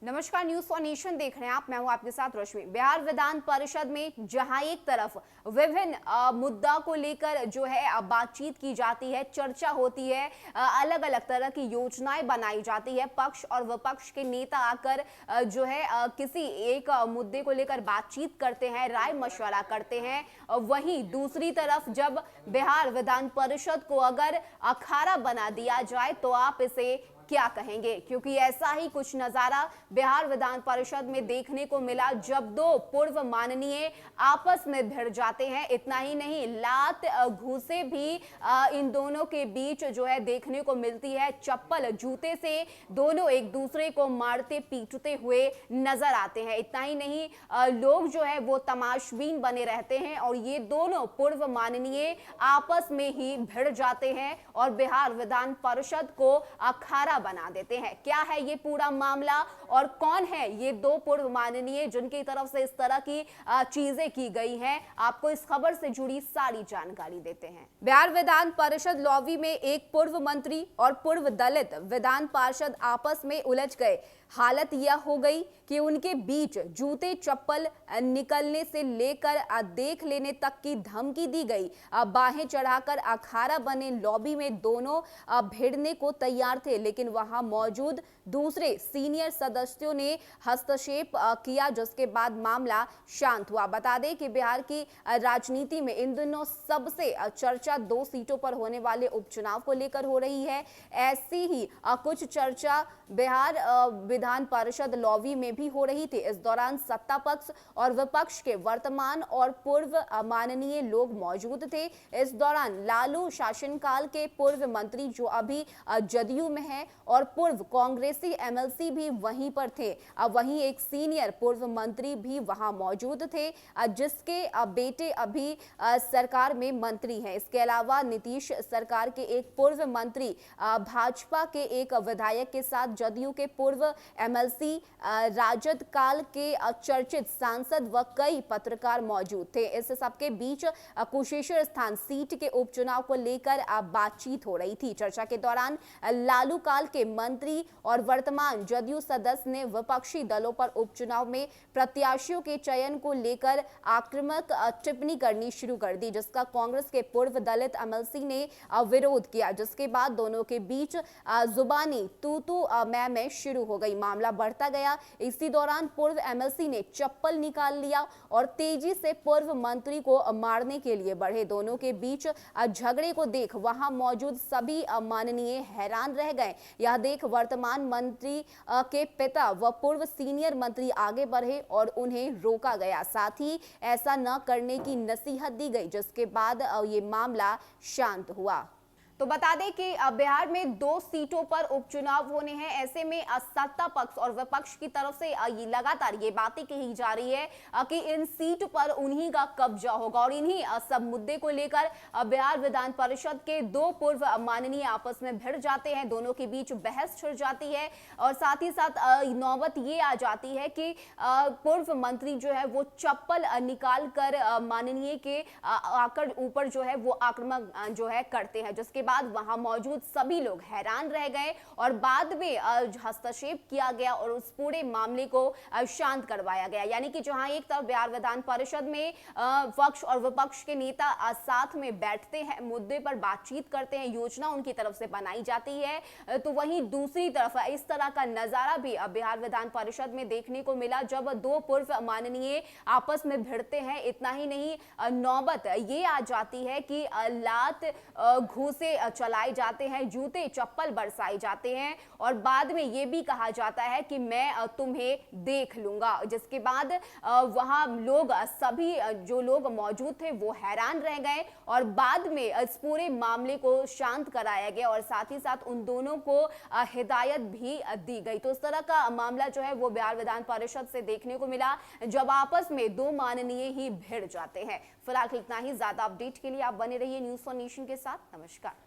नमस्कार, news for nation देख रहे हैं आप। मैं हूं आपके साथ रश्मि। बिहार विधान परिषद में जहां एक तरफ विभिन्न मुद्दा को लेकर जो है बातचीत की जाती है, चर्चा होती है, अलग अलग तरह की योजनाएं बनाई जाती है, पक्ष और विपक्ष के नेता आकर जो है किसी एक मुद्दे को लेकर बातचीत करते हैं, राय मशवरा करते हैं। वहीं दूसरी तरफ जब बिहार विधान परिषद को अगर अखाड़ा बना दिया जाए तो आप इसे क्या कहेंगे? क्योंकि ऐसा ही कुछ नजारा बिहार विधान परिषद में देखने को मिला जब दो पूर्व माननीय आपस में भिड़ जाते हैं। इतना ही नहीं, लात घूसे भी इन दोनों के बीच जो है देखने को मिलती है। चप्पल जूते से दोनों एक दूसरे को मारते पीटते हुए नजर आते हैं। इतना ही नहीं, लोग जो है वो तमाशबीन बने रहते हैं और ये दोनों पूर्व माननीय आपस में ही भिड़ जाते हैं और बिहार विधान परिषद को अखाड़ा बना देते हैं। क्या है ये पूरा मामला और कौन है ये दो पूर्व माननीय जिनकी तरफ से इस तरह की चीजें की गई हैं? आपको इस खबर से जुड़ी सारी जानकारी देते हैं। बिहार विधान परिषद लॉबी में एक पूर्व मंत्री और पूर्व दलित विधान पार्षद आपस में उलझ गए। हालत यह हो गई कि उनके बीच जूते चप्पल निकलने से लेकर देख लेने तक की धमकी दी गई। बाहें चढ़ाकर अखाड़ा बने लॉबी में दोनों भिड़ने को तैयार थे, लेकिन वहां मौजूद दूसरे सीनियर सदस्यों ने हस्तक्षेप किया, जिसके बाद मामला शांत हुआ। बता दें कि बिहार की राजनीति में इन दिनों सबसे चर्चा 2 सीटों पर होने वाले उपचुनाव को लेकर हो रही है। ऐसी ही कुछ चर्चा बिहार विधान परिषद लॉबी में भी हो रही थी। इस दौरान सत्ता पक्ष और विपक्ष के वर्तमान और पूर्व माननीय लोग मौजूद थे। इस दौरान लालू शासनकाल के पूर्व मंत्री जो अभी जदयू में है और पूर्व कांग्रेसी एमएलसी भी वहीं पर थे। वहीं एक सीनियर पूर्व मंत्री भी वहां मौजूद थे जिसके बेटे अभी सरकार में मंत्री हैं। इसके अलावा नीतीश सरकार के एक पूर्व मंत्री, भाजपा के एक विधायक के साथ जदयू के पूर्व एमएलसी, राजद काल के चर्चित सांसद व कई पत्रकार मौजूद थे। इस सबके बीच कुशेश्वर स्थान सीट के उपचुनाव को लेकर बातचीत हो रही थी। चर्चा के दौरान लालू काल के मंत्री और वर्तमान जदयू सदस्य ने विपक्षी दलों पर उपचुनाव में प्रत्याशियों के चयन को लेकर आक्रामक टिप्पणी करनी शुरू कर दी, जिसका कांग्रेस के पूर्व दलित एमएलसी ने विरोध किया, जिसके बाद दोनों के बीच जुबानी तू मैं शुरू हो गई। मामला बढ़ता गया। इसी दौरान पूर्व एमएलसी ने चप्पल निकाल लिया और तेजी से पूर्व मंत्री को मारने के लिए बढ़े। दोनों के बीच झगड़े को देख वहां मौजूद सभी माननीय हैरान रह गए। यह देख वर्तमान मंत्री के पिता व पूर्व सीनियर मंत्री आगे बढ़े और उन्हें रोका गया। साथ ही ऐसा न करने की नसीहत दी गई, जिसके बाद ये मामला शांत हुआ। तो बता दें कि बिहार में 2 सीटों पर उपचुनाव होने हैं। ऐसे में सत्ता पक्ष और विपक्ष की तरफ से लगातार ये बातें कही जा रही है कि इन सीट पर उन्हीं का कब्जा होगा और इन्हीं सब मुद्दे को लेकर बिहार विधान परिषद के 2 पूर्व माननीय आपस में भिड़ जाते हैं। दोनों के बीच बहस छिड़ जाती है और साथ ही साथ नौबत ये आ जाती है कि पूर्व मंत्री जो है वो चप्पल निकाल कर माननीय के आकर ऊपर जो है वो आक्रमण जो है करते हैं, जिसके बाद वहां मौजूद सभी लोग हैरान रह गए और बाद में हस्तक्षेप किया गया और उस पूरे मामले को शांत करवाया गया। यानी कि जहां एक तरफ बिहार विधान परिषद में पक्ष और विपक्ष के नेता साथ में बैठते हैं, मुद्दे पर बातचीत करते हैं, योजना उनकी तरफ से बनाई जाती है, तो वहीं दूसरी तरफ इस तरह का नजारा भी बिहार विधान परिषद में देखने को मिला जब 2 पूर्व माननीय आपस में भिड़ते हैं। इतना ही नहीं, नौबत ये आ जाती है कि लात घूसे चलाए जाते हैं, जूते चप्पल बरसाए जाते हैं और बाद में यह भी कहा जाता है कि मैं तुम्हें देख लूंगा, जिसके बाद वहां लोग सभी जो लोग मौजूद थे वो हैरान रह गए और बाद में इस पूरे मामले को शांत कराया गया और साथ ही साथ उन दोनों को हिदायत भी दी गई। तो इस तरह का मामला जो है वो बिहार विधान परिषद से देखने को मिला जब आपस में 2 माननीय ही भिड़ जाते हैं। फिलहाल इतना ही। ज्यादा अपडेट के लिए आप बने रहिए न्यूज फॉर नेशन के साथ। नमस्कार।